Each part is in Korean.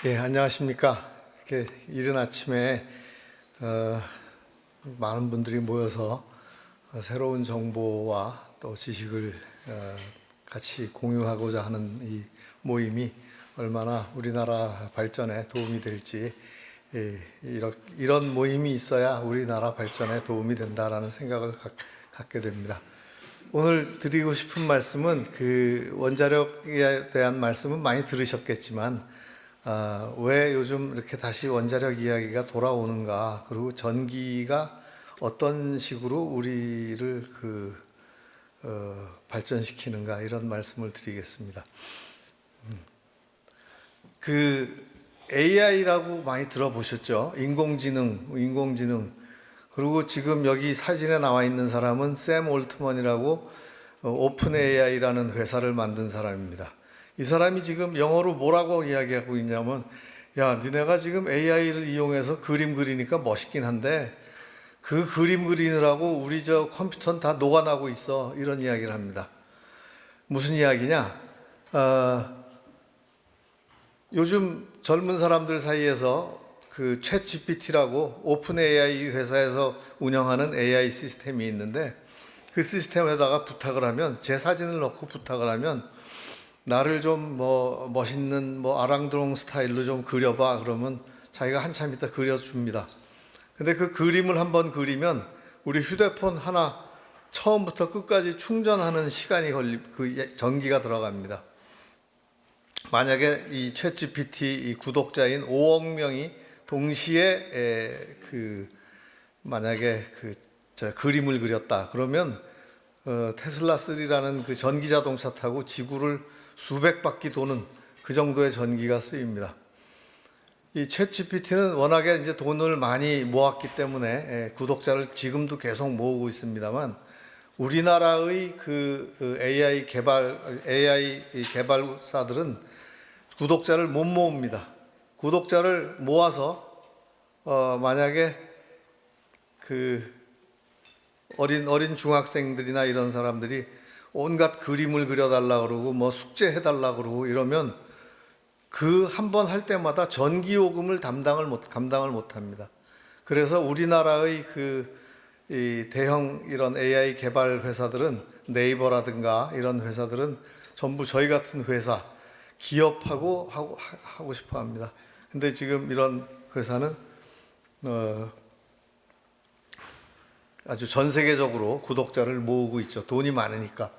예, 안녕하십니까. 이렇게 이른 아침에 많은 분들이 모여서 새로운 정보와 또 지식을 같이 공유하고자 하는 이 모임이 얼마나 우리나라 발전에 도움이 될지, 이런 모임이 있어야 우리나라 발전에 도움이 된다라는 생각을 갖게 됩니다. 오늘 드리고 싶은 말씀은 그 원자력에 대한 말씀은 많이 들으셨겠지만 왜 요즘 이렇게 다시 원자력 이야기가 돌아오는가, 그리고 전기가 어떤 식으로 우리를 발전시키는가, 이런 말씀을 드리겠습니다. 그 AI라고 많이 들어보셨죠? 인공지능. 그리고 지금 여기 사진에 나와 있는 사람은 샘 올트먼이라고 오픈 AI라는 회사를 만든 사람입니다. 이 사람이 지금 영어로 뭐라고 이야기하고 있냐면, 야, 니네가 지금 AI를 이용해서 그림 그리니까 멋있긴 한데 그 그림 그리느라고 우리 저 컴퓨터는 다 녹아나고 있어, 이런 이야기를 합니다. 무슨 이야기냐? 요즘 젊은 사람들 사이에서 그 챗 GPT라고 오픈 AI 회사에서 운영하는 AI 시스템이 있는데, 그 시스템에다가 부탁을 하면, 제 사진을 넣고 부탁을 하면 나를 좀 멋있는 아랑드롱 스타일로 좀 그려봐, 그러면 자기가 한참 있다 그려줍니다. 근데 그 그림을 한번 그리면 우리 휴대폰 하나 처음부터 끝까지 충전하는 시간이 그 전기가 들어갑니다. 만약에 이 챗 GPT 이 구독자인 5억 명이 동시에 만약에 그림을 그렸다 그러면 테슬라 3라는 그 전기 자동차 타고 지구를 수백 바퀴 도는 그 정도의 전기가 쓰입니다. 이 챗 GPT는 워낙에 이제 돈을 많이 모았기 때문에 구독자를 지금도 계속 모으고 있습니다만, 우리나라의 AI 개발사들은 구독자를 못 모읍니다. 구독자를 모아서 만약에 어린 중학생들이나 이런 사람들이 온갖 그림을 그려달라 그러고 숙제해달라 그러고 이러면 그 한 번 할 때마다 전기요금을 감당을 못 합니다. 그래서 우리나라의 이 대형 이런 AI 개발 회사들은, 네이버라든가 이런 회사들은 전부 저희 같은 회사, 기업하고 하고 싶어 합니다. 근데 지금 이런 회사는 아주 전 세계적으로 구독자를 모으고 있죠. 돈이 많으니까.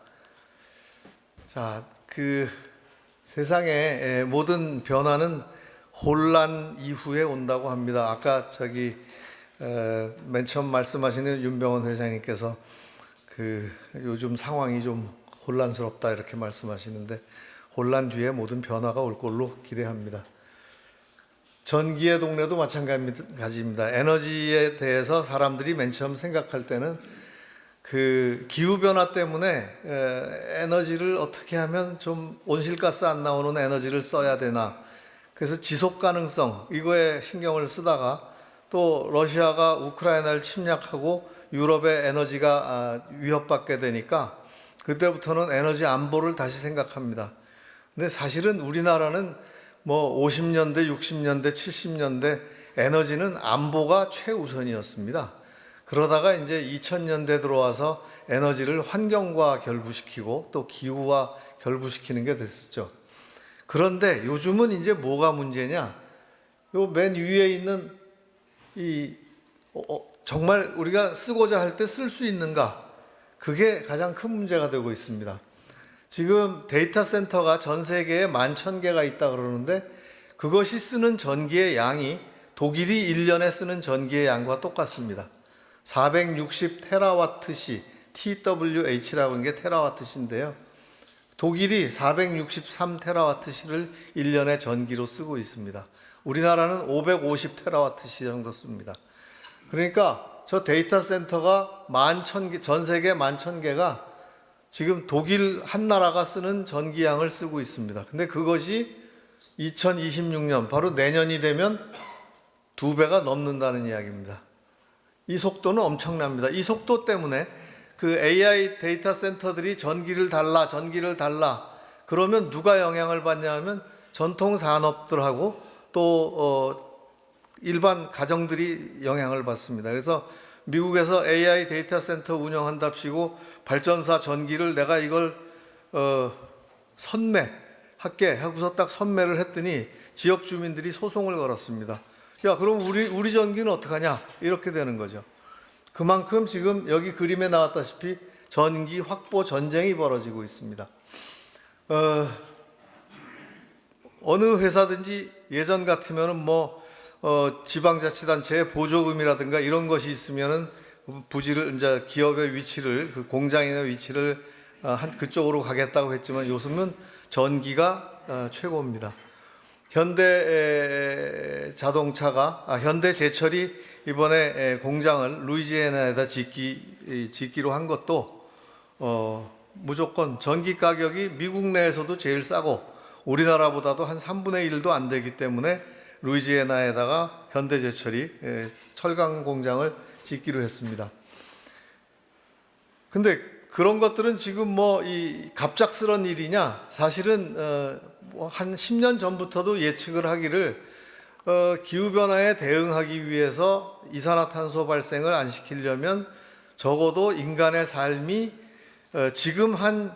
자, 세상의 모든 변화는 혼란 이후에 온다고 합니다. 아까 맨 처음 말씀하시는 윤병원 회장님께서 요즘 상황이 좀 혼란스럽다 이렇게 말씀하시는데, 혼란 뒤에 모든 변화가 올 걸로 기대합니다. 전기의 동네도 마찬가지입니다. 에너지에 대해서 사람들이 맨 처음 생각할 때는 기후변화 때문에 에너지를 어떻게 하면 좀 온실가스 안 나오는 에너지를 써야 되나, 그래서 지속 가능성 이거에 신경을 쓰다가, 또 러시아가 우크라이나를 침략하고 유럽의 에너지가 위협받게 되니까 그때부터는 에너지 안보를 다시 생각합니다. 근데 사실은 우리나라는 50년대, 60년대, 70년대 에너지는 안보가 최우선이었습니다. 그러다가 이제 2000년대 들어와서 에너지를 환경과 결부시키고 또 기후와 결부시키는 게 됐었죠. 그런데 요즘은 이제 뭐가 문제냐? 요 맨 위에 있는 정말 우리가 쓰고자 할 때 쓸 수 있는가? 그게 가장 큰 문제가 되고 있습니다. 지금 데이터 센터가 전 세계에 11,000개가 있다 그러는데, 그것이 쓰는 전기의 양이 독일이 1년에 쓰는 전기의 양과 똑같습니다. 460 테라와트시, TWH라고 하는 게 테라와트시인데요. 독일이 463 테라와트시를 1년에 전기로 쓰고 있습니다. 우리나라는 550 테라와트시 정도 씁니다. 그러니까 저 데이터 센터가 전 세계 11,000개가 지금 독일 한 나라가 쓰는 전기양을 쓰고 있습니다. 근데 그것이 2026년, 바로 내년이 되면 2배가 넘는다는 이야기입니다. 이 속도는 엄청납니다. 이 속도 때문에 AI 데이터 센터들이 전기를 달라 그러면 누가 영향을 받냐 하면 전통 산업들하고 또 일반 가정들이 영향을 받습니다. 그래서 미국에서 AI 데이터 센터 운영한답시고 발전사 전기를 내가 이걸 선매할게 하고서 딱 선매를 했더니 지역 주민들이 소송을 걸었습니다. 야, 그럼 우리 전기는 어떡하냐? 이렇게 되는 거죠. 그만큼 지금 여기 그림에 나왔다시피 전기 확보 전쟁이 벌어지고 있습니다. 어느 회사든지 예전 같으면은 지방자치단체의 보조금이라든가 이런 것이 있으면은 부지를 이제 기업의 위치를 그 공장의 위치를 그쪽으로 가겠다고 했지만 요즘은 전기가 최고입니다. 현대제철이 이번에 공장을 루이지애나에다 짓기로 한 것도 무조건 전기 가격이 미국 내에서도 제일 싸고 우리나라보다도 한 3분의 1도 안 되기 때문에 루이지애나에다가 현대제철이 철강 공장을 짓기로 했습니다. 근데 그런 것들은 지금 이 갑작스런 일이냐? 사실은 한 10년 전부터도 예측을 하기를 기후변화에 대응하기 위해서 이산화탄소 발생을 안 시키려면 적어도 인간의 삶이 지금 한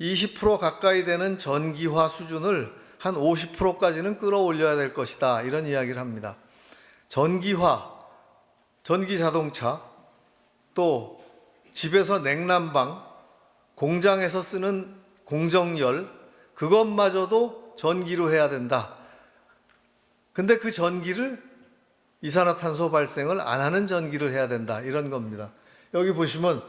20% 가까이 되는 전기화 수준을 한 50%까지는 끌어올려야 될 것이다. 이런 이야기를 합니다. 전기화, 전기자동차, 또 집에서 냉난방, 공장에서 쓰는 공정열, 그것마저도 전기로 해야 된다. 근데 그 전기를 이산화탄소 발생을 안 하는 전기를 해야 된다. 이런 겁니다. 여기 보시면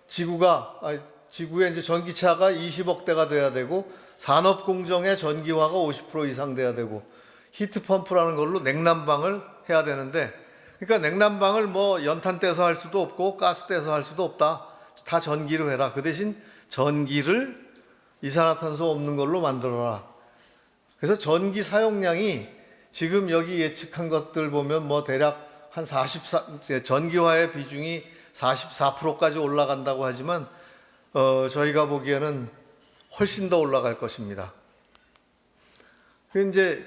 지구에 이제 전기차가 20억 대가 돼야 되고 산업공정의 전기화가 50% 이상 돼야 되고 히트펌프라는 걸로 냉난방을 해야 되는데 그러니까 냉난방을 연탄 떼서 할 수도 없고 가스 떼서 할 수도 없다. 다 전기로 해라. 그 대신 전기를 이산화탄소 없는 걸로 만들어라. 그래서 전기 사용량이 지금 여기 예측한 것들 보면 대략 한 전기화의 비중이 44%까지 올라간다고 하지만 저희가 보기에는 훨씬 더 올라갈 것입니다. 이제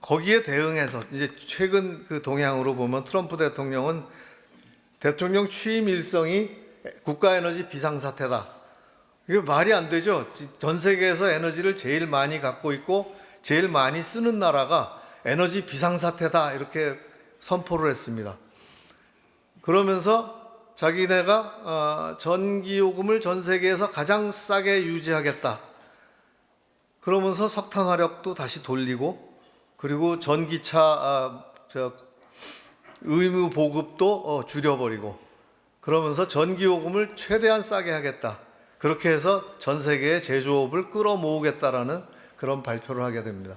거기에 대응해서 이제 최근 그 동향으로 보면 트럼프 대통령은 대통령 취임 일성이 국가에너지 비상사태다. 이게 말이 안 되죠. 전 세계에서 에너지를 제일 많이 갖고 있고 제일 많이 쓰는 나라가 에너지 비상사태다 이렇게 선포를 했습니다. 그러면서 자기네가 전기요금을 전 세계에서 가장 싸게 유지하겠다. 그러면서 석탄 화력도 다시 돌리고 그리고 전기차 의무 보급도 줄여버리고 그러면서 전기요금을 최대한 싸게 하겠다. 그렇게 해서 전 세계의 제조업을 끌어모으겠다라는 그런 발표를 하게 됩니다.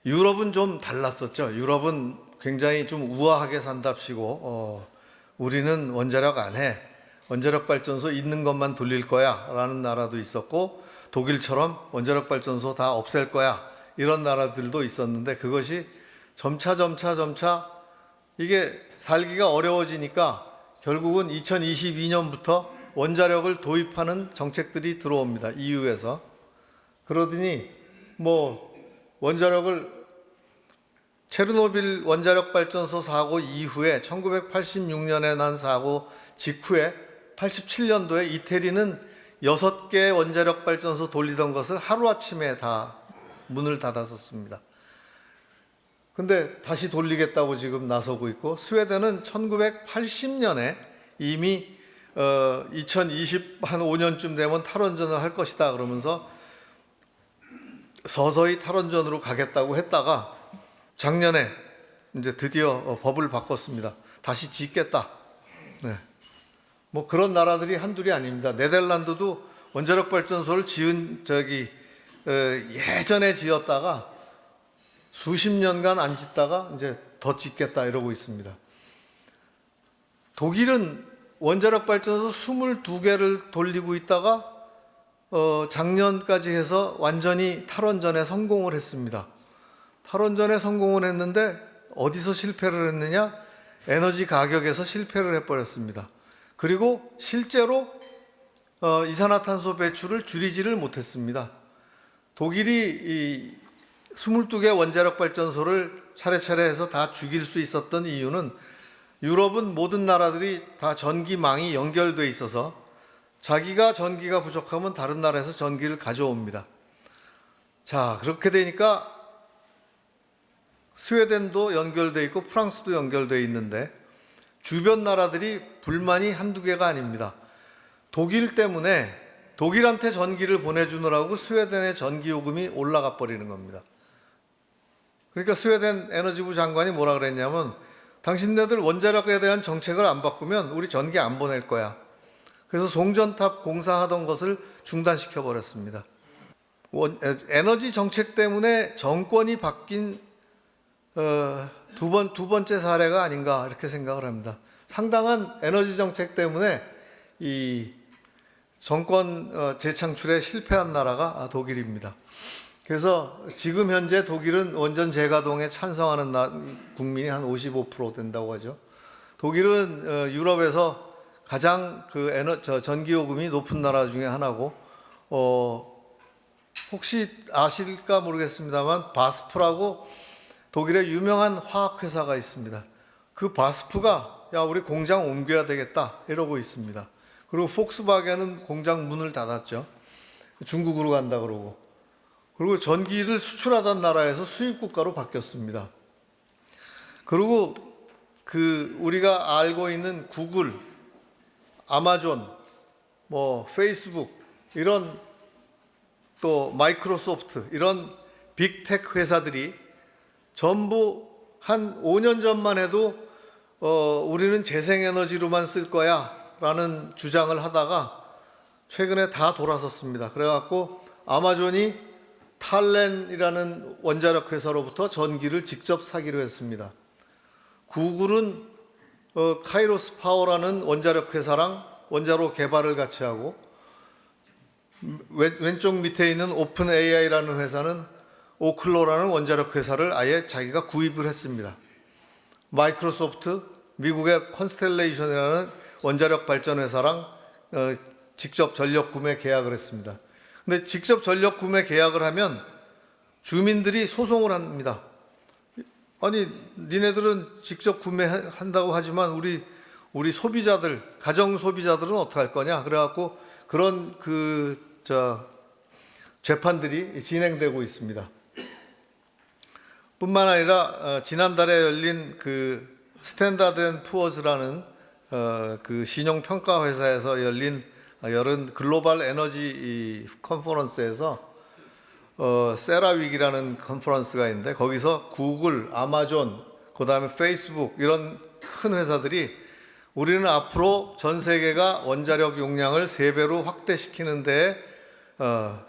유럽은 좀 달랐었죠. 유럽은 굉장히 좀 우아하게 산답시고 우리는 원자력 안 해. 원자력 발전소 있는 것만 돌릴 거야 라는 나라도 있었고 독일처럼 원자력 발전소 다 없앨 거야 이런 나라들도 있었는데 그것이 점차 이게 살기가 어려워지니까 결국은 2022년부터 원자력을 도입하는 정책들이 들어옵니다. EU에서. 그러더니 원자력을 체르노빌 원자력 발전소 사고 이후에 1986년에 난 사고 직후에 87년도에 이태리는 6개 원자력 발전소 돌리던 것을 하루아침에 다 문을 닫았었습니다. 근데 다시 돌리겠다고 지금 나서고 있고 스웨덴은 1980년에 이미 2025년쯤 되면 탈원전을 할 것이다 그러면서 서서히 탈원전으로 가겠다고 했다가 작년에 이제 드디어 법을 바꿨습니다. 다시 짓겠다. 네. 그런 나라들이 한둘이 아닙니다. 네덜란드도 원자력 발전소를 예전에 지었다가 수십 년간 안 짓다가 이제 더 짓겠다 이러고 있습니다. 독일은 원자력 발전소 22개를 돌리고 있다가 작년까지 해서 완전히 탈원전에 성공을 했습니다. 탈원전에 성공을 했는데 어디서 실패를 했느냐? 에너지 가격에서 실패를 해버렸습니다. 그리고 실제로 이산화탄소 배출을 줄이지를 못했습니다. 독일이 이 22개 원자력 발전소를 차례차례 해서 다 죽일 수 있었던 이유는 유럽은 모든 나라들이 다 전기망이 연결돼 있어서 자기가 전기가 부족하면 다른 나라에서 전기를 가져옵니다. 자, 그렇게 되니까 스웨덴도 연결돼 있고 프랑스도 연결돼 있는데 주변 나라들이 불만이 한두 개가 아닙니다. 독일 때문에 독일한테 전기를 보내주느라고 스웨덴의 전기 요금이 올라가 버리는 겁니다. 그러니까 스웨덴 에너지부 장관이 뭐라 그랬냐면 당신네들 원자력에 대한 정책을 안 바꾸면 우리 전기 안 보낼 거야. 그래서 송전탑 공사하던 것을 중단시켜 버렸습니다. 에너지 정책 때문에 정권이 바뀐 두 번째 사례가 아닌가 이렇게 생각을 합니다. 상당한 에너지 정책 때문에 이 정권 재창출에 실패한 나라가 독일입니다. 그래서 지금 현재 독일은 원전 재가동에 찬성하는 국민이 한 55% 된다고 하죠. 독일은 유럽에서 가장 전기요금이 높은 나라 중에 하나고, 혹시 아실까 모르겠습니다만 바스프라고 독일의 유명한 화학회사가 있습니다. 그 바스프가 야 우리 공장 옮겨야 되겠다 이러고 있습니다. 그리고 폭스바겐은 공장 문을 닫았죠. 중국으로 간다 그러고. 그리고 전기를 수출하던 나라에서 수입국가로 바뀌었습니다. 그리고 우리가 알고 있는 구글, 아마존, 페이스북 이런 또 마이크로소프트 이런 빅테크 회사들이 전부 한 5년 전만 해도 우리는 재생에너지로만 쓸 거야 라는 주장을 하다가 최근에 다 돌아섰습니다. 그래갖고 아마존이 탈렌이라는 원자력 회사로부터 전기를 직접 사기로 했습니다. 구글은 카이로스 파워라는 원자력 회사랑 원자로 개발을 같이 하고, 왼쪽 밑에 있는 오픈 AI라는 회사는 오클로라는 원자력 회사를 아예 자기가 구입을 했습니다. 마이크로소프트, 미국의 컨스텔레이션이라는 원자력 발전 회사랑 직접 전력 구매 계약을 했습니다. 근데 직접 전력 구매 계약을 하면 주민들이 소송을 합니다. 아니, 니네들은 직접 구매한다고 하지만 우리 소비자들, 가정 소비자들은 어떻게 할 거냐? 그래갖고 그런 재판들이 진행되고 있습니다. 뿐만 아니라 지난달에 열린 스탠다드 앤 푸어스라는 신용 평가 회사에서 열린 글로벌 에너지 컨퍼런스에서 세라윅이라는 컨퍼런스가 있는데 거기서 구글, 아마존, 그다음에 페이스북 이런 큰 회사들이 우리는 앞으로 전 세계가 원자력 용량을 3배로 확대시키는 데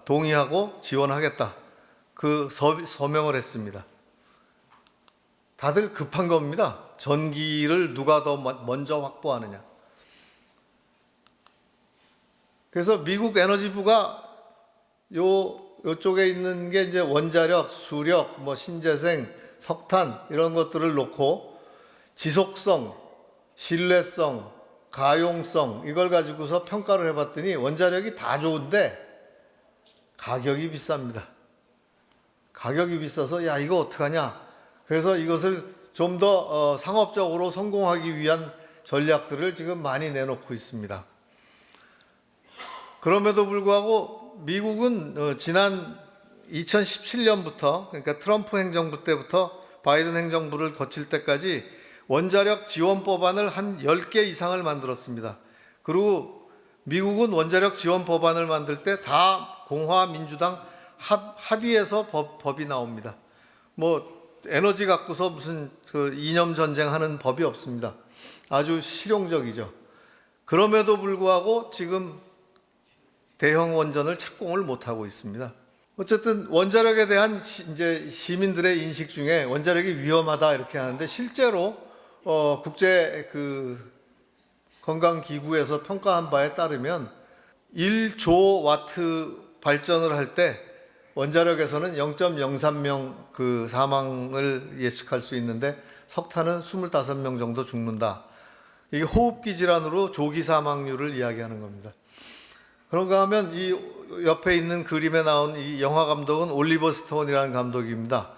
동의하고 지원하겠다. 서명을 했습니다. 다들 급한 겁니다. 전기를 누가 더 먼저 확보하느냐. 그래서 미국 에너지부가 요쪽에 있는 게 이제 원자력, 수력, 신재생, 석탄 이런 것들을 놓고 지속성, 신뢰성, 가용성 이걸 가지고서 평가를 해봤더니 원자력이 다 좋은데 가격이 비쌉니다. 가격이 비싸서 야 이거 어떡하냐. 그래서 이것을 좀 더 상업적으로 성공하기 위한 전략들을 지금 많이 내놓고 있습니다. 그럼에도 불구하고 미국은 지난 2017년부터 그러니까 트럼프 행정부 때부터 바이든 행정부를 거칠 때까지 원자력 지원 법안을 한 10개 이상을 만들었습니다. 그리고 미국은 원자력 지원 법안을 만들 때 다 공화 민주당 합의해서 법이 나옵니다. 에너지 갖고서 무슨 이념 전쟁하는 법이 없습니다. 아주 실용적이죠. 그럼에도 불구하고 지금 대형 원전을 착공을 못하고 있습니다. 어쨌든 원자력에 대한 이제 시민들의 인식 중에 원자력이 위험하다 이렇게 하는데 실제로 국제 건강기구에서 평가한 바에 따르면 1조 와트 발전을 할 때 원자력에서는 0.03명 사망을 예측할 수 있는데 석탄은 25명 정도 죽는다. 이게 호흡기 질환으로 조기 사망률을 이야기하는 겁니다. 그런가 하면 이 옆에 있는 그림에 나온 이 영화 감독은 올리버 스톤이라는 감독입니다.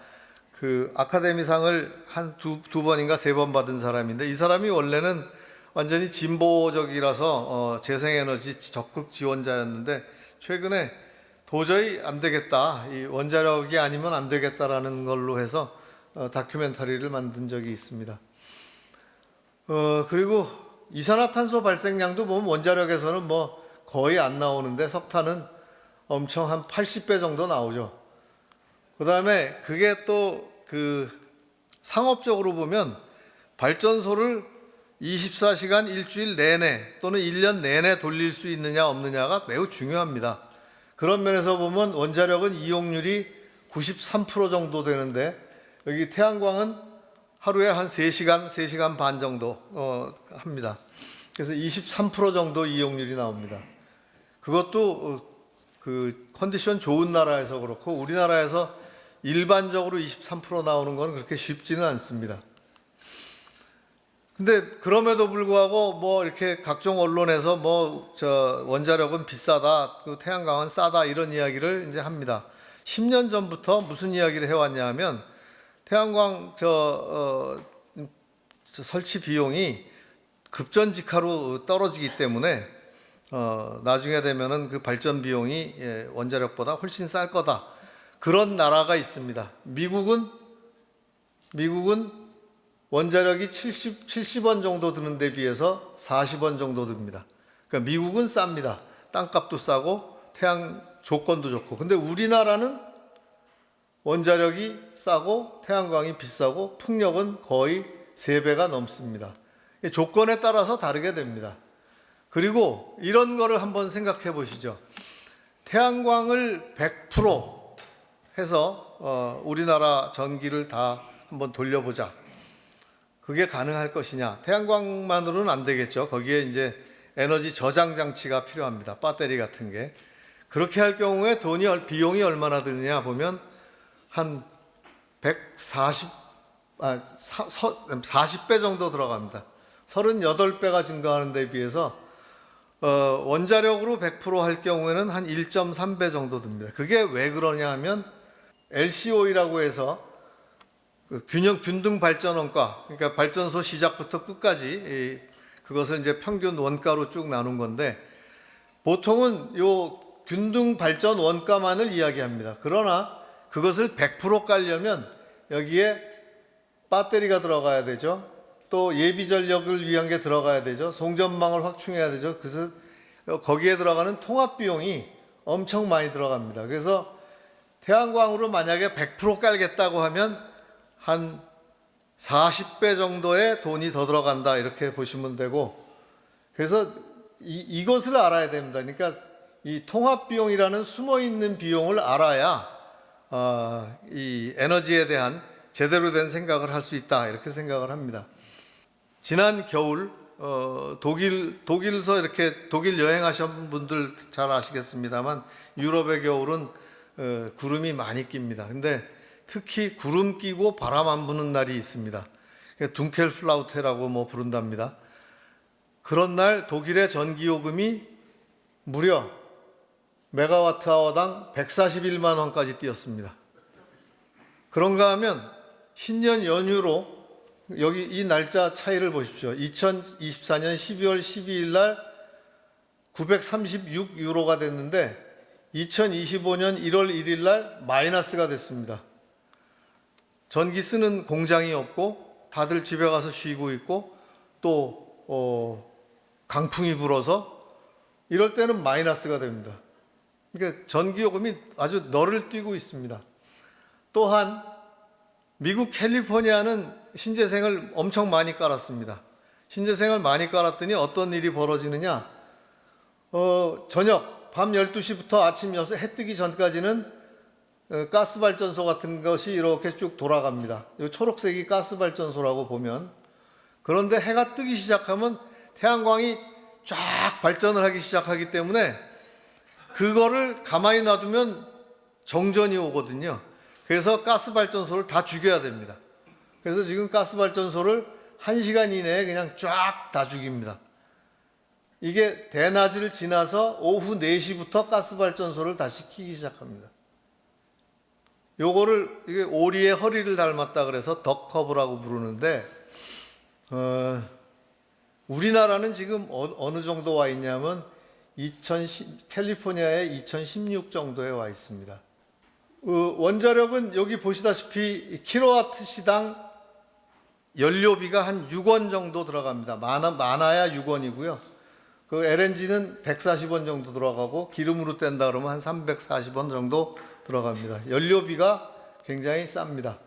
그 아카데미상을 한 두 번인가 세 번 받은 사람인데, 이 사람이 원래는 완전히 진보적이라서 재생에너지 적극 지원자였는데, 최근에 도저히 안 되겠다, 이 원자력이 아니면 안 되겠다라는 걸로 해서 다큐멘터리를 만든 적이 있습니다. 그리고 이산화탄소 발생량도 보면 원자력에서는 뭐 거의 안 나오는데, 석탄은 엄청 한 80배 정도 나오죠. 그 다음에 그게 또 그 상업적으로 보면 발전소를 24시간 일주일 내내 또는 1년 내내 돌릴 수 있느냐 없느냐가 매우 중요합니다. 그런 면에서 보면 원자력은 이용률이 93% 정도 되는데, 여기 태양광은 하루에 한 3시간, 3시간 반 정도 합니다. 그래서 23% 정도 이용률이 나옵니다. 그것도 그 컨디션 좋은 나라에서 그렇고, 우리나라에서 일반적으로 23% 나오는 건 그렇게 쉽지는 않습니다. 근데 그럼에도 불구하고 뭐 이렇게 각종 언론에서 뭐 저 원자력은 비싸다, 그 태양광은 싸다, 이런 이야기를 이제 합니다. 10년 전부터 무슨 이야기를 해왔냐 하면, 태양광 설치 비용이 급전직하로 떨어지기 때문에 나중에 되면은 그 발전 비용이 원자력보다 훨씬 쌀 거다, 그런 나라가 있습니다. 미국은 원자력이 70원 정도 드는 데 비해서 40원 정도 듭니다. 그러니까 미국은 쌉니다. 땅값도 싸고 태양 조건도 좋고. 근데 우리나라는 원자력이 싸고 태양광이 비싸고 풍력은 거의 3배가 넘습니다. 조건에 따라서 다르게 됩니다. 그리고 이런 거를 한번 생각해 보시죠. 태양광을 100% 해서 우리나라 전기를 다 한번 돌려보자. 그게 가능할 것이냐? 태양광만으로는 안 되겠죠. 거기에 이제 에너지 저장 장치가 필요합니다. 배터리 같은 게. 그렇게 할 경우에 비용이 얼마나 드느냐 보면 한 40배 정도 들어갑니다. 38배가 증가하는 데 비해서 원자력으로 100% 할 경우에는 한 1.3배 정도 듭니다. 그게 왜 그러냐 하면, LCOE라고 해서 균등 발전 원가, 그러니까 발전소 시작부터 끝까지 그것을 이제 평균 원가로 쭉 나눈 건데, 보통은 요 균등 발전 원가만을 이야기합니다. 그러나 그것을 100% 깔려면 여기에 배터리가 들어가야 되죠. 또 예비 전력을 위한 게 들어가야 되죠. 송전망을 확충해야 되죠. 그래서 거기에 들어가는 통합 비용이 엄청 많이 들어갑니다. 그래서 태양광으로 만약에 100% 깔겠다고 하면 한 40배 정도의 돈이 더 들어간다, 이렇게 보시면 되고, 그래서 이것을 알아야 됩니다. 그러니까 이 통합 비용이라는 숨어 있는 비용을 알아야 이 에너지에 대한 제대로 된 생각을 할 수 있다, 이렇게 생각을 합니다. 지난 겨울 독일서 이렇게 독일 여행하신 분들 잘 아시겠습니다만, 유럽의 겨울은 구름이 많이 낍니다. 근데 특히 구름 끼고 바람 안 부는 날이 있습니다. 둥켈플라우테라고 뭐 부른답니다. 그런 날 독일의 전기요금이 무려 메가와트 아워당 141만 원까지 뛰었습니다. 그런가 하면 신년 연휴로 여기 이 날짜 차이를 보십시오. 2024년 12월 12일 날 936유로가 됐는데 2025년 1월 1일 날 마이너스가 됐습니다. 전기 쓰는 공장이 없고 다들 집에 가서 쉬고 있고, 또 강풍이 불어서 이럴 때는 마이너스가 됩니다. 그러니까 전기요금이 아주 너를 띄고 있습니다. 또한 미국 캘리포니아는 신재생을 엄청 많이 깔았습니다. 신재생을 많이 깔았더니 어떤 일이 벌어지느냐, 저녁 밤 12시부터 아침 6시 해 뜨기 전까지는 가스발전소 같은 것이 이렇게 쭉 돌아갑니다. 이 초록색이 가스발전소라고 보면. 그런데 해가 뜨기 시작하면 태양광이 쫙 발전을 하기 시작하기 때문에 그거를 가만히 놔두면 정전이 오거든요. 그래서 가스발전소를 다 죽여야 됩니다. 그래서 지금 가스발전소를 1시간 이내에 그냥 쫙 다 죽입니다. 이게 대낮을 지나서 오후 4시부터 가스발전소를 다시 켜기 시작합니다. 요거를 이게 오리의 허리를 닮았다 그래서 덕커브라고 부르는데 우리나라는 지금 어느 정도 와 있냐면 캘리포니아에 2016 정도에 와 있습니다. 원자력은 여기 보시다시피 킬로와트 시당 연료비가 한 6원 정도 들어갑니다. 많아야 6원이고요. 그 LNG는 140원 정도 들어가고 기름으로 뗀다 그러면 한 340원 정도 들어갑니다. 연료비가 굉장히 쌉니다.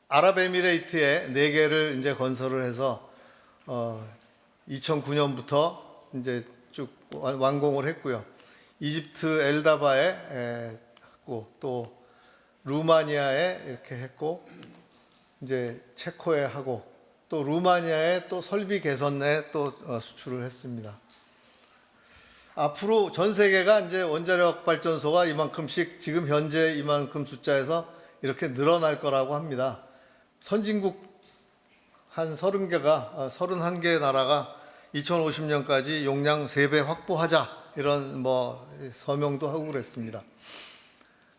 아랍에미레이트에 4개를 이제 건설을 해서 2009년부터 이제 쭉 완공을 했고요. 이집트 엘다바에 했고 또 루마니아에 이렇게 했고 이제 체코에 하고 또 루마니아에 또 설비 개선에 또 수출을 했습니다. 앞으로 전 세계가 이제 원자력 발전소가 이만큼씩 지금 현재 이만큼 숫자에서 이렇게 늘어날 거라고 합니다. 선진국 한 30개가 31개 나라가 2050년까지 용량 3배 확보하자 이런 서명도 하고 그랬습니다.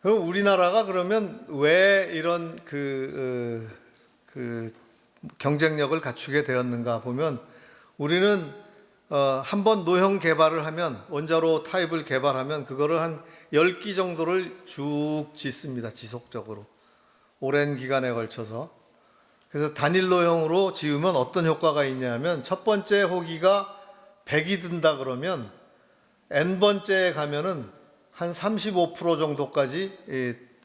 그럼 우리나라가 그러면 왜 이런 그 경쟁력을 갖추게 되었는가 보면 우리는 한번 노형 개발을 하면 원자로 타입을 개발하면 그거를 한 10기 정도를 쭉 짓습니다. 지속적으로 오랜 기간에 걸쳐서. 그래서 단일 노형으로 지으면 어떤 효과가 있냐면 첫 번째 호기가 100이 든다 그러면 n번째에 가면은 한 35% 정도까지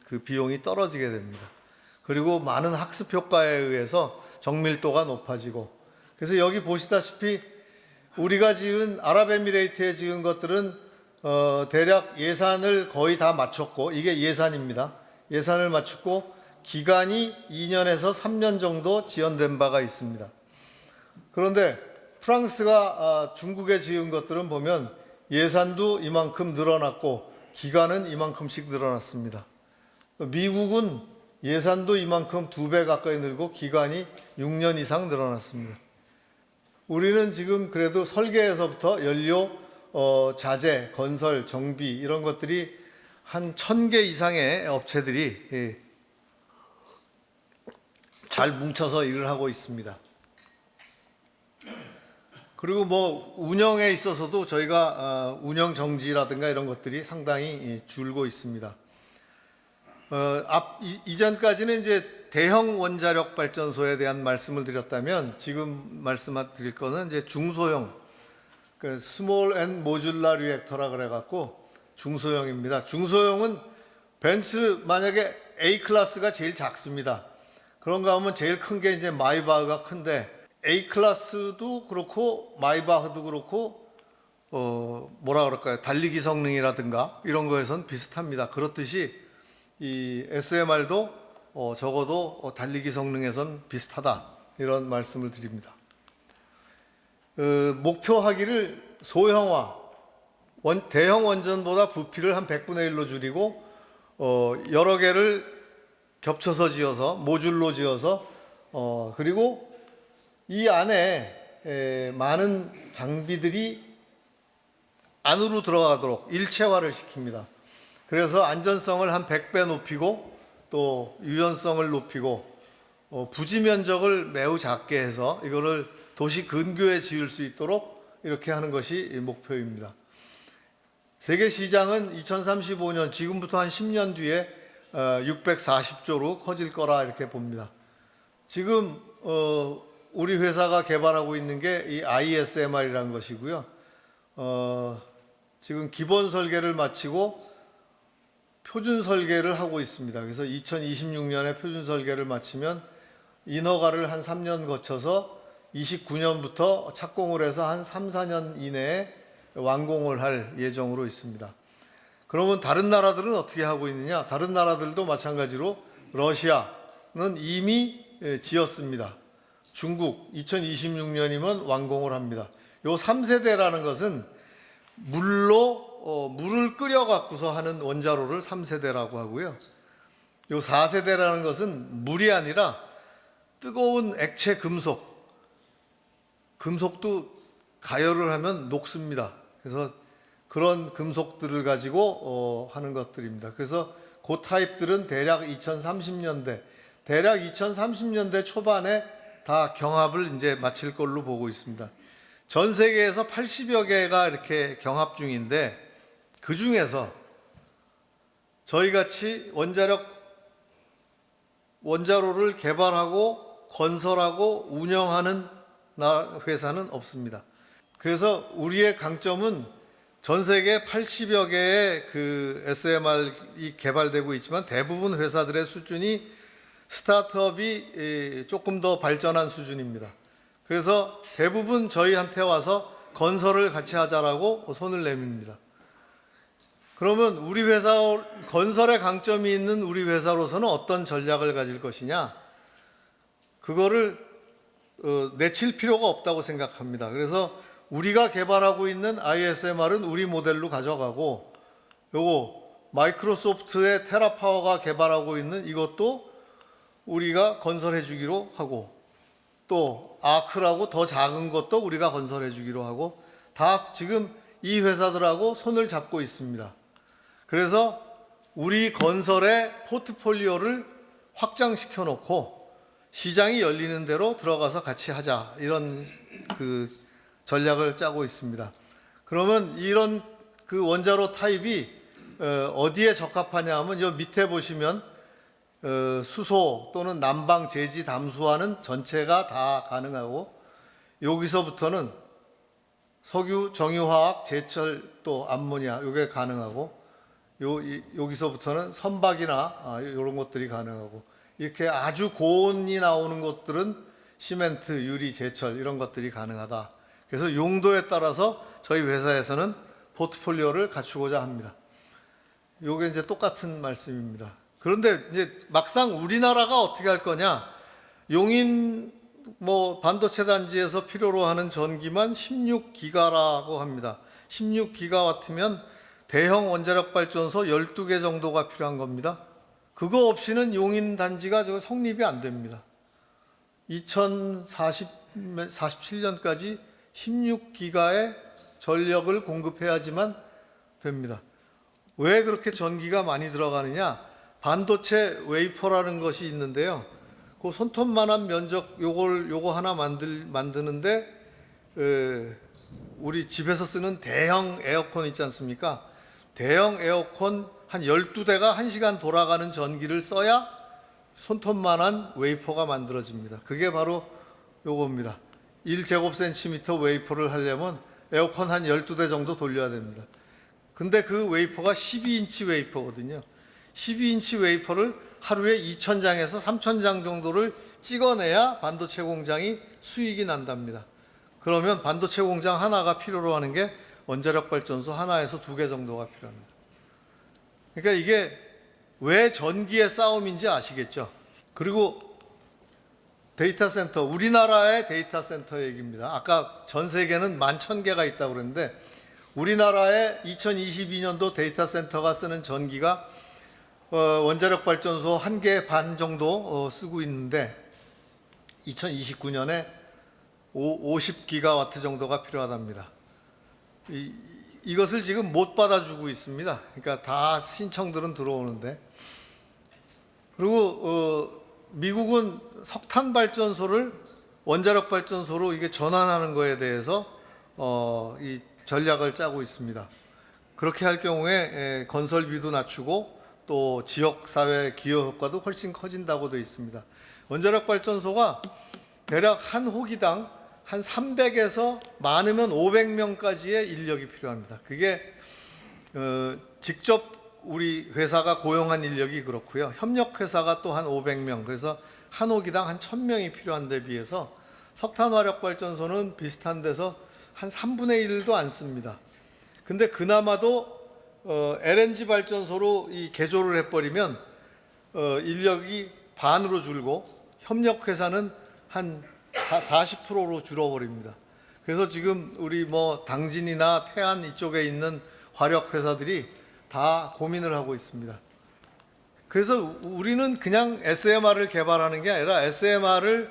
그 비용이 떨어지게 됩니다. 그리고 많은 학습 효과에 의해서 정밀도가 높아지고 그래서 여기 보시다시피 우리가 지은 아랍에미레이트에 지은 것들은 대략 예산을 거의 다 맞췄고 이게 예산입니다. 예산을 맞췄고 기간이 2년에서 3년 정도 지연된 바가 있습니다. 그런데 프랑스가 중국에 지은 것들은 보면 예산도 이만큼 늘어났고 기간은 이만큼씩 늘어났습니다. 미국은 예산도 이만큼 2배 가까이 늘고 기간이 6년 이상 늘어났습니다. 우리는 지금 그래도 설계에서부터 연료, 자재, 건설, 정비 이런 것들이 한 1000개 이상의 업체들이 잘 뭉쳐서 일을 하고 있습니다. 그리고 운영에 있어서도 저희가 운영 정지라든가 이런 것들이 상당히 줄고 있습니다. 이전까지는 이제 대형 원자력 발전소에 대한 말씀을 드렸다면 지금 말씀드릴 거는 이제 중소형, 그 스몰 앤 모듈라 리액터라 그래갖고 중소형입니다. 중소형은 벤츠 만약에 A 클래스가 제일 작습니다. 그런가 하면 제일 큰 게 이제 마이바흐가 큰데 A 클래스도 그렇고 마이바흐도 그렇고 뭐라 그럴까요? 달리기 성능이라든가 이런 거에선 비슷합니다. 그렇듯이 이 SMR도 적어도 달리기 성능에선 비슷하다 이런 말씀을 드립니다. 목표하기를 소형화, 대형 원전보다 부피를 한 100분의 1로 줄이고 여러 개를 겹쳐서 지어서 모듈로 지어서 그리고 이 안에 많은 장비들이 안으로 들어가도록 일체화를 시킵니다. 그래서 안전성을 한 100배 높이고 또 유연성을 높이고 부지 면적을 매우 작게 해서 이거를 도시 근교에 지을 수 있도록 이렇게 하는 것이 목표입니다. 세계 시장은 2035년 지금부터 한 10년 뒤에 640조로 커질 거라 이렇게 봅니다. 지금 우리 회사가 개발하고 있는 게 이 ISMR이라는 것이고요. 지금 기본 설계를 마치고 표준 설계를 하고 있습니다. 그래서 2026년에 표준 설계를 마치면 인허가를 한 3년 거쳐서 29년부터 착공을 해서 한 3, 4년 이내에 완공을 할 예정으로 있습니다. 그러면 다른 나라들은 어떻게 하고 있느냐? 다른 나라들도 마찬가지로 러시아는 이미 지었습니다. 중국 2026년이면 완공을 합니다. 요 3세대라는 것은 물을 끓여 갖고서 하는 원자로를 3세대라고 하고요. 요 4세대라는 것은 물이 아니라 뜨거운 액체 금속도 가열을 하면 녹습니다. 그래서 그런 금속들을 가지고 하는 것들입니다. 그래서 그 타입들은 대략 2030년대 초반에 다 경합을 이제 마칠 걸로 보고 있습니다. 전 세계에서 80여 개가 이렇게 경합 중인데, 그 중에서 저희 같이 원자로를 개발하고 건설하고 운영하는 회사는 없습니다. 그래서 우리의 강점은 전 세계 80여 개의 그 SMR이 개발되고 있지만 대부분 회사들의 수준이 스타트업이 조금 더 발전한 수준입니다. 그래서 대부분 저희한테 와서 건설을 같이 하자라고 손을 내밉니다. 그러면 우리 회사, 건설에 강점이 있는 우리 회사로서는 어떤 전략을 가질 것이냐? 그거를 내칠 필요가 없다고 생각합니다. 그래서 우리가 개발하고 있는 ISMR은 우리 모델로 가져가고, 요거 마이크로소프트의 테라파워가 개발하고 있는 이것도 우리가 건설해 주기로 하고, 또 아크라고 더 작은 것도 우리가 건설해 주기로 하고, 다 지금 이 회사들하고 손을 잡고 있습니다. 그래서 우리 건설의 포트폴리오를 확장시켜 놓고 시장이 열리는 대로 들어가서 같이 하자, 이런 그 전략을 짜고 있습니다. 그러면 이런 그 원자로 타입이 어디에 적합하냐 하면 요 밑에 보시면 수소 또는 난방, 제지, 담수화는 전체가 다 가능하고, 여기서부터는 석유, 정유화학, 제철, 또 암모니아 요게 가능하고, 여기서부터는 선박이나 이런 것들이 가능하고, 이렇게 아주 고온이 나오는 것들은 시멘트, 유리, 제철 이런 것들이 가능하다. 그래서 용도에 따라서 저희 회사에서는 포트폴리오를 갖추고자 합니다. 요게 이제 똑같은 말씀입니다. 그런데 이제 막상 우리나라가 어떻게 할 거냐? 용인 반도체 단지에서 필요로 하는 전기만 16기가라고 합니다. 16기가와트면 대형 원자력 발전소 12개 정도가 필요한 겁니다. 그거 없이는 용인 단지가 성립이 안 됩니다. 2047년까지 16기가의 전력을 공급해야지만 됩니다. 왜 그렇게 전기가 많이 들어가느냐? 반도체 웨이퍼라는 것이 있는데요. 그 손톱만한 면적 요거 하나 만드는데 우리 집에서 쓰는 대형 에어컨 있지 않습니까? 대형 에어컨 한 12대가 1시간 돌아가는 전기를 써야 손톱만한 웨이퍼가 만들어집니다. 그게 바로 요겁니다. 1제곱센티미터 웨이퍼를 하려면 에어컨 한 12대 정도 돌려야 됩니다. 근데 그 웨이퍼가 12인치 웨이퍼거든요. 12인치 웨이퍼를 하루에 2,000장에서 3,000장 정도를 찍어내야 반도체 공장이 수익이 난답니다. 그러면 반도체 공장 하나가 필요로 하는 게 원자력 발전소 하나에서 2개 정도가 필요합니다. 그러니까 이게 왜 전기의 싸움인지 아시겠죠? 그리고 데이터 센터, 우리나라의 데이터 센터 얘기입니다. 아까 전 세계는 11,000개가 있다고 그랬는데, 우리나라의 2022년도 데이터 센터가 쓰는 전기가 원자력 발전소 1개 반 정도 쓰고 있는데, 2029년에 50기가와트 정도가 필요하답니다. 이것을 지금 못 받아주고 있습니다. 그러니까 다 신청들은 들어오는데, 그리고 미국은 석탄 발전소를 원자력 발전소로 이게 전환하는 거에 대해서 이 전략을 짜고 있습니다. 그렇게 할 경우에 건설비도 낮추고 또 지역사회 기여 효과도 훨씬 커진다고 되어 있습니다. 원자력 발전소가 대략 한 호기당 한 300에서 많으면 500명까지의 인력이 필요합니다. 그게 직접 우리 회사가 고용한 인력이 그렇고요. 협력회사가 또 한 500명, 그래서 한 호기당 한 1,000명이 필요한 데 비해서 석탄화력발전소는 비슷한 데서 한 3분의 1도 안 씁니다. 근데 그나마도 LNG 발전소로 이 개조를 해버리면 인력이 반으로 줄고 협력회사는 한 40%로 줄어버립니다. 그래서 지금 우리 당진이나 태안 이쪽에 있는 화력회사들이 다 고민을 하고 있습니다. 그래서 우리는 그냥 SMR을 개발하는 게 아니라 SMR을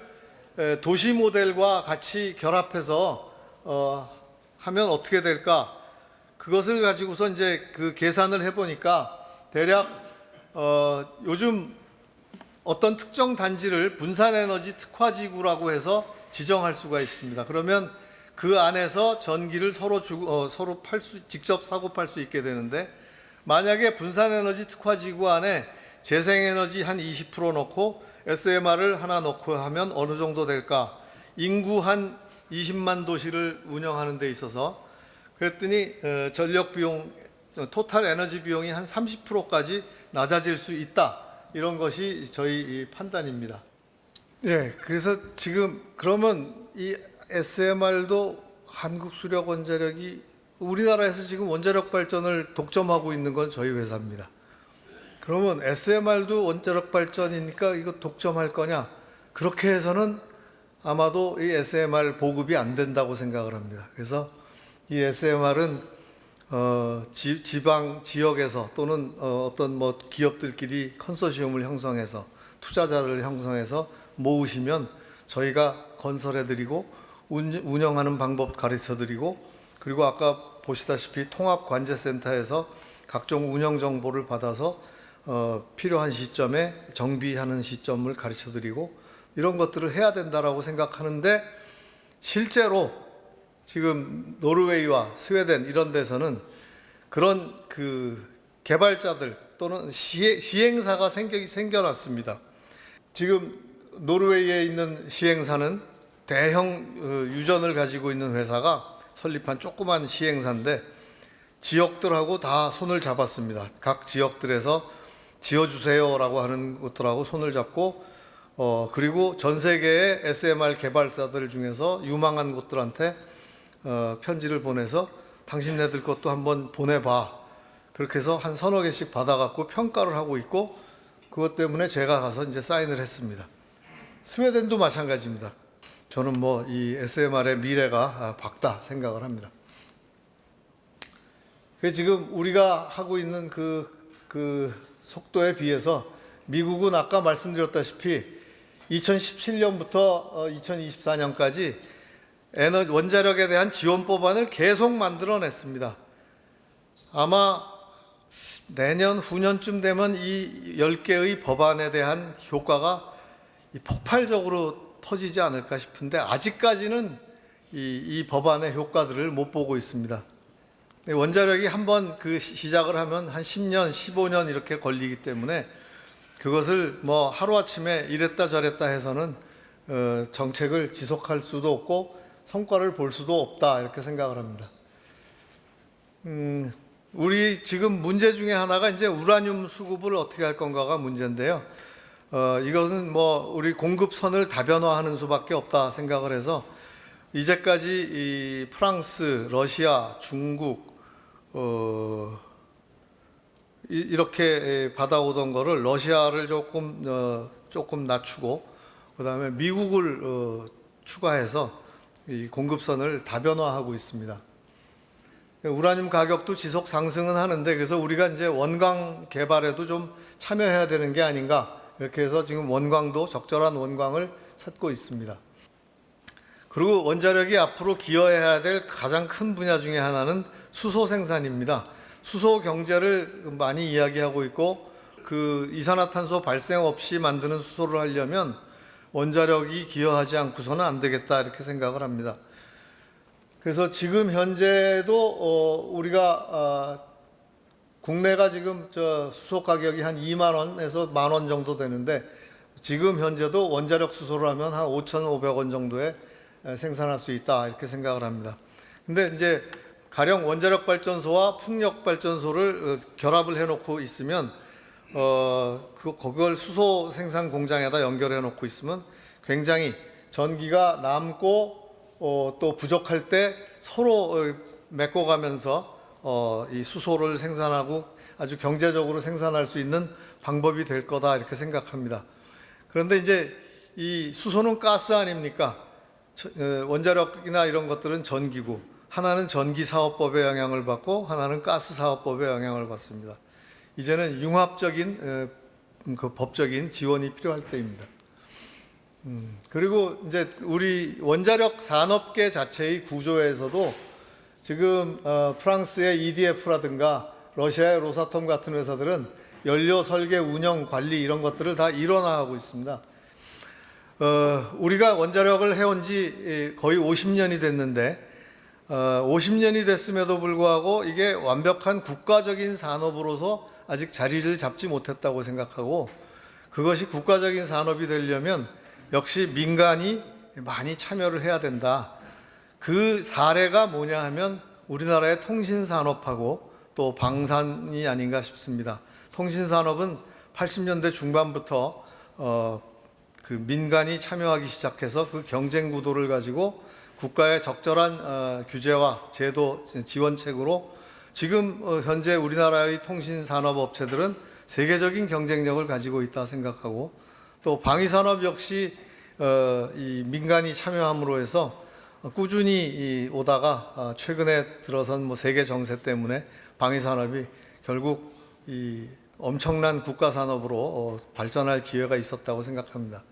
도시 모델과 같이 결합해서 하면 어떻게 될까? 그것을 가지고서 이제 그 계산을 해보니까 대략 요즘 어떤 특정 단지를 분산에너지 특화지구라고 해서 지정할 수가 있습니다. 그러면 그 안에서 전기를 서로 직접 사고 팔 수 있게 되는데, 만약에 분산에너지 특화지구 안에 재생에너지 한 20% 넣고 SMR을 하나 넣고 하면 어느 정도 될까? 인구 한 20만 도시를 운영하는 데 있어서 그랬더니 전력 비용, 토탈 에너지 비용이 한 30%까지 낮아질 수 있다. 이런 것이 저희 판단입니다. 예, 그래서 지금 그러면 이 SMR도 한국수력원자력이 우리나라에서 지금 원자력 발전을 독점하고 있는 건 저희 회사입니다. 그러면 SMR도 원자력 발전이니까 이거 독점할 거냐? 그렇게 해서는 아마도 이 SMR 보급이 안 된다고 생각을 합니다. 그래서 이 SMR은 지방 지역에서 또는 어떤 뭐 기업들끼리 컨소시엄을 형성해서 투자자를 형성해서 모으시면 저희가 건설해드리고 운영하는 방법 가르쳐드리고, 그리고 아까 보시다시피 통합관제센터에서 각종 운영 정보를 받아서 필요한 시점에 정비하는 시점을 가르쳐드리고 이런 것들을 해야 된다라고 생각하는데, 실제로 지금 노르웨이와 스웨덴 이런 데서는 그런 그 개발자들 또는 시행사가 생겨났습니다. 지금 노르웨이에 있는 시행사는 대형 유전을 가지고 있는 회사가 설립한 조그만 시행사인데 지역들하고 다 손을 잡았습니다. 각 지역들에서 지어주세요라고 하는 것들하고 손을 잡고 그리고 전 세계의 SMR 개발사들 중에서 유망한 곳들한테 편지를 보내서 당신네들 것도 한번 보내봐. 그렇게 해서 한 서너 개씩 받아갖고 평가를 하고 있고, 그것 때문에 제가 가서 이제 사인을 했습니다. 스웨덴도 마찬가지입니다. 저는 뭐 이 SMR의 미래가 밝다 생각을 합니다. 그래서 지금 우리가 하고 있는 그 속도에 비해서 미국은 아까 말씀드렸다시피 2017년부터 2024년까지 원자력에 대한 지원 법안을 계속 만들어냈습니다. 아마 내년 후년쯤 되면 이 10개의 법안에 대한 효과가 폭발적으로 터지지 않을까 싶은데 아직까지는 이 법안의 효과들을 못 보고 있습니다. 원자력이 한번 그 시작을 하면 한 10년, 15년 이렇게 걸리기 때문에 그것을 뭐 하루아침에 이랬다 저랬다 해서는 정책을 지속할 수도 없고 성과를 볼 수도 없다 이렇게 생각을 합니다. 우리 지금 문제 중에 하나가 이제 우라늄 수급을 어떻게 할 건가가 문제인데요. 이것은 뭐 우리 공급선을 다변화하는 수밖에 없다 생각을 해서 이제까지 이 프랑스, 러시아, 중국 이렇게 받아오던 거를 러시아를 조금 낮추고 그다음에 미국을 추가해서 이 공급선을 다변화하고 있습니다. 우라늄 가격도 지속 상승은 하는데 그래서 우리가 이제 원광 개발에도 좀 참여해야 되는 게 아닌가 이렇게 해서 지금 원광도 적절한 원광을 찾고 있습니다. 그리고 원자력이 앞으로 기여해야 될 가장 큰 분야 중에 하나는 수소 생산입니다. 수소 경제를 많이 이야기하고 있고 그 이산화탄소 발생 없이 만드는 수소를 하려면 원자력이 기여하지 않고서는 안 되겠다 이렇게 생각을 합니다. 그래서 지금 현재도 우리가 국내가 지금 수소 가격이 한 2만 원에서 1만 원 정도 되는데 지금 현재도 원자력 수소를 하면 한 5,500원 정도에 생산할 수 있다 이렇게 생각을 합니다. 근데 이제 가령 원자력 발전소와 풍력 발전소를 결합을 해놓고 있으면 그걸 수소 생산 공장에다 연결해 놓고 있으면 굉장히 전기가 남고 또 부족할 때 서로 메꿔가면서 이 수소를 생산하고 아주 경제적으로 생산할 수 있는 방법이 될 거다 이렇게 생각합니다. 그런데 이제 이 수소는 가스 아닙니까? 원자력이나 이런 것들은 전기고 하나는 전기사업법의 영향을 받고 하나는 가스사업법의 영향을 받습니다. 이제는 융합적인 그 법적인 지원이 필요할 때입니다. 그리고 이제 우리 원자력 산업계 자체의 구조에서도 지금 프랑스의 EDF라든가 러시아의 로사톰 같은 회사들은 연료 설계, 운영, 관리 이런 것들을 다 일원화하고 있습니다. 우리가 원자력을 해온 지 거의 50년이 됐는데 50년이 됐음에도 불구하고 이게 완벽한 국가적인 산업으로서 아직 자리를 잡지 못했다고 생각하고, 그것이 국가적인 산업이 되려면 역시 민간이 많이 참여를 해야 된다. 그 사례가 뭐냐 하면 우리나라의 통신산업하고 또 방산이 아닌가 싶습니다. 통신산업은 80년대 중반부터 그 민간이 참여하기 시작해서 그 경쟁 구도를 가지고 국가의 적절한 규제와 제도 지원책으로 지금 현재 우리나라의 통신산업 업체들은 세계적인 경쟁력을 가지고 있다 생각하고, 또 방위산업 역시 이 민간이 참여함으로 해서 꾸준히 오다가 최근에 들어선 뭐 세계 정세 때문에 방위산업이 결국 이 엄청난 국가산업으로 발전할 기회가 있었다고 생각합니다.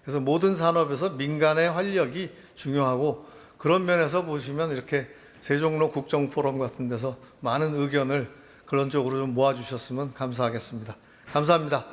그래서 모든 산업에서 민간의 활력이 중요하고, 그런 면에서 보시면 이렇게 세종로 국정포럼 같은 데서 많은 의견을 그런 쪽으로 좀 모아주셨으면 감사하겠습니다. 감사합니다.